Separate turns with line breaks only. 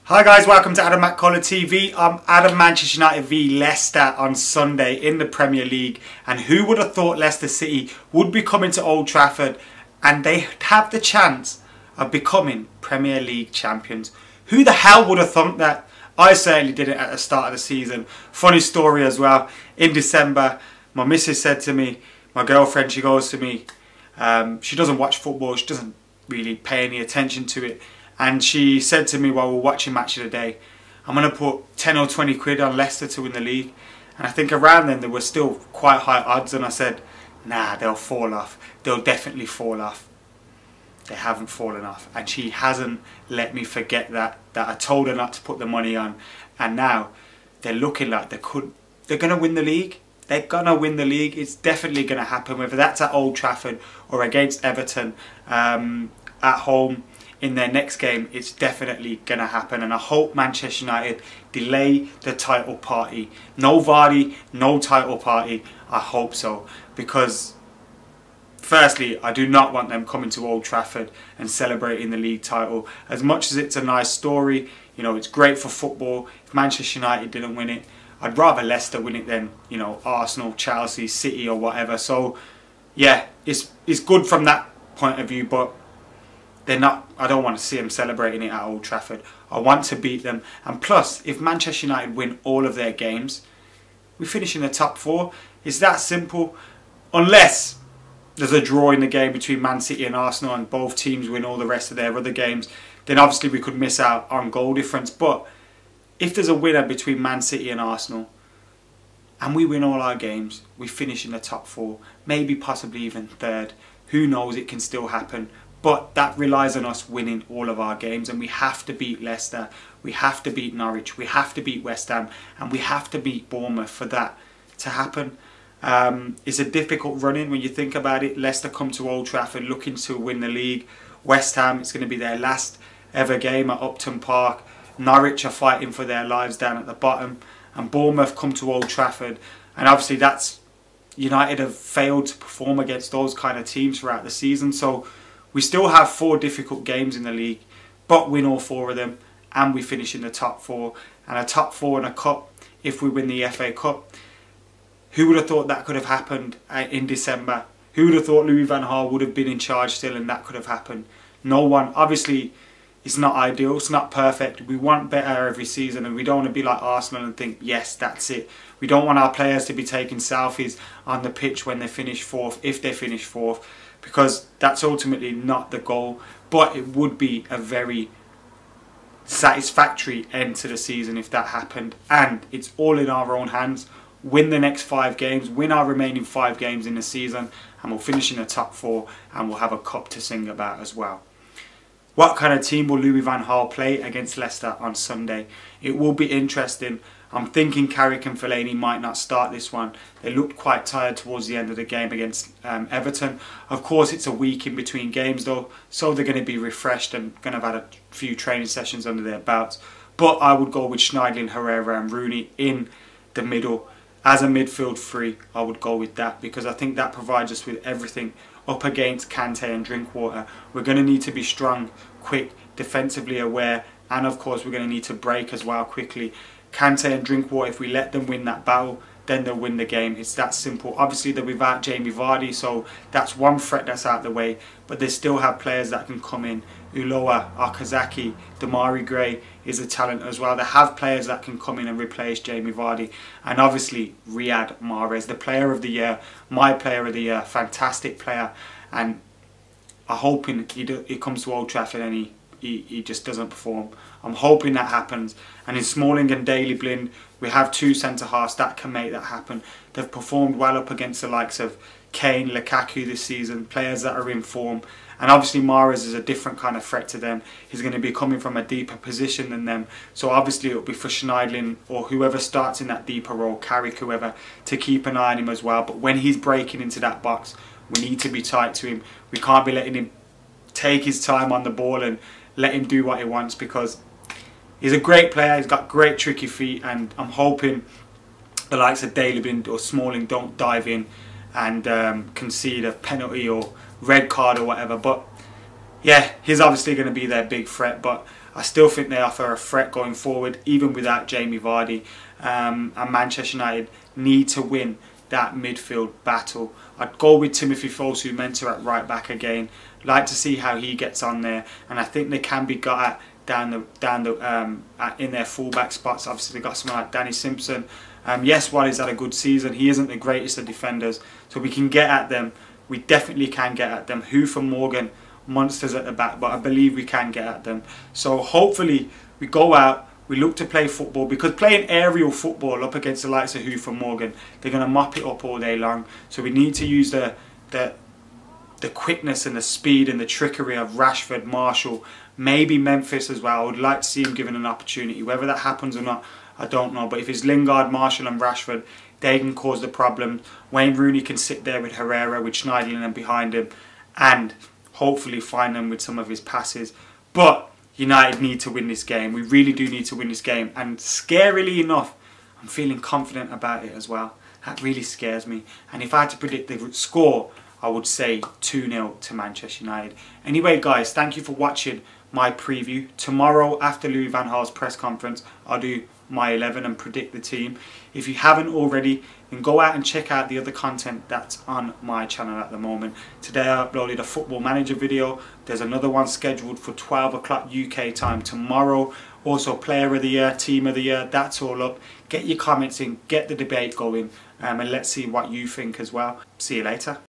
Hi guys, welcome to Adam McKola TV. I'm Adam. Manchester United v Leicester on Sunday in the Premier League. And who would have thought Leicester City would be coming to Old Trafford and they have the chance of becoming Premier League champions? Who the hell would have thought that? I certainly did it at the start of the season. Funny story as well. In December, my missus said to me, my girlfriend, she goes to me, she doesn't watch football, she doesn't really pay any attention to it. And she said to me while we were watching Match of the Day, I'm going to put 10 or 20 quid on Leicester to win the league. And I think around then there were still quite high odds, and I said, nah, they'll fall off. They'll definitely fall off. They haven't fallen off. And she hasn't let me forget that I told her not to put the money on. And now they're looking like they're going to win the league. They're going to win the league. It's definitely going to happen, whether that's at Old Trafford or against Everton at home. In their next game, it's definitely going to happen, and I hope Manchester United delay the title party. No Vardy, no title party. I hope so, because firstly, I do not want them coming to Old Trafford and celebrating the league title. As much as it's a nice story, you know, it's great for football. If Manchester United didn't win it, I'd rather Leicester win it than, you know, Arsenal, Chelsea, City or whatever. So yeah, it's good from that point of view, but they're not. I don't want to see them celebrating it at Old Trafford. I want to beat them. And plus, if Manchester United win all of their games, we finish in the top 4. It's that simple. Unless there's a draw in the game between Man City and Arsenal and both teams win all the rest of their other games, then obviously we could miss out on goal difference. But if there's a winner between Man City and Arsenal and we win all our games, we finish in the top 4, maybe possibly even 3rd. Who knows, it can still happen. But that relies on us winning all of our games, and we have to beat Leicester, we have to beat Norwich, we have to beat West Ham, and we have to beat Bournemouth for that to happen. It's a difficult run-in when you think about it. Leicester come to Old Trafford looking to win the league. West Ham, it's going to be their last ever game at Upton Park. Norwich are fighting for their lives down at the bottom. And Bournemouth come to Old Trafford. And obviously that's, United have failed to perform against those kind of teams throughout the season. So we still have 4 difficult games in the league, but win all 4 of them and we finish in the top 4. And a top 4 in a cup if we win the FA Cup. Who would have thought that could have happened in December? Who would have thought Louis van Gaal would have been in charge still and that could have happened? No one. Obviously, it's not ideal, it's not perfect. We want better every season, and we don't want to be like Arsenal and think, yes, that's it. We don't want our players to be taking selfies on the pitch when they finish 4th, if they finish 4th. Because that's ultimately not the goal, but it would be a very satisfactory end to the season if that happened. And it's all in our own hands. Win the next 5 games, win our remaining 5 games in the season, and we'll finish in the top 4, and we'll have a cup to sing about as well. What kind of team will Louis van Gaal play against Leicester on Sunday? It will be interesting. I'm thinking Carrick and Fellaini might not start this one. They looked quite tired towards the end of the game against Everton. Of course, it's a week in between games though, so they're going to be refreshed and going to have had a few training sessions under their belts. But I would go with Schneiderlin, Herrera and Rooney in the middle. As a midfield 3, I would go with that, because I think that provides us with everything up against Kante and Drinkwater. We're going to need to be strong, quick, defensively aware, and of course we're going to need to break as well quickly. Kante and Drinkwater, if we let them win that battle, then they'll win the game. It's that simple. Obviously they're without Jamie Vardy, so that's one threat that's out of the way, but they still have players that can come in. Ulloa, Okazaki, Damari Gray is a talent as well. They have players that can come in and replace Jamie Vardy. And obviously Riyad Mahrez, the player of the year, my player of the year, fantastic player. And I'm hoping he comes to Old Trafford and he just doesn't perform. I'm hoping that happens. And in Smalling and Daley Blind, we have 2 centre-halves that can make that happen. They've performed well up against the likes of Kane, Lukaku this season, players that are in form. And obviously Mahrez is a different kind of threat to them. He's going to be coming from a deeper position than them. So obviously it'll be for Schneiderlin or whoever starts in that deeper role, Carrick, whoever, to keep an eye on him as well. But when he's breaking into that box, we need to be tight to him. We can't be letting him take his time on the ball and let him do what he wants, because he's a great player. He's got great tricky feet, and I'm hoping the likes of Daley Blind or Smalling don't dive in and concede a penalty or red card or whatever. But yeah, he's obviously going to be their big threat, but I still think they offer a threat going forward, even without Jamie Vardy. And Manchester United need to win that midfield battle. I'd go with Timothy Fosu-Mensah at right back again. Like to see how he gets on there, and I think they can be got at in their fullback spots. Obviously, they got someone like Danny Simpson. Yes, Wally's had a good season. He isn't the greatest of defenders, so we can get at them. We definitely can get at them. Hoof and Morgan, monsters at the back, but I believe we can get at them. So hopefully we go out, we look to play football, because playing aerial football up against the likes of Hoof and Morgan, they're going to mop it up all day long. So we need to use the quickness and the speed and the trickery of Rashford, Marshall, maybe Memphis as well. I would like to see him given an opportunity. Whether that happens or not, I don't know. But if it's Lingard, Marshall and Rashford, they can cause the problem. Wayne Rooney can sit there with Herrera, with Schneiderlin behind him, and hopefully find them with some of his passes. But United need to win this game. We really do need to win this game. And scarily enough, I'm feeling confident about it as well. That really scares me. And if I had to predict the score, I would say 2-0 to Manchester United. Anyway, guys, thank you for watching my preview. Tomorrow, after Louis van Gaal's press conference, I'll do my 11 and predict the team. If you haven't already, then go out and check out the other content that's on my channel at the moment. Today I uploaded a Football Manager video. There's another one scheduled for 12 o'clock UK time tomorrow. Also, Player of the Year, Team of the Year, that's all up. Get your comments in, get the debate going, and let's see what you think as well. See you later.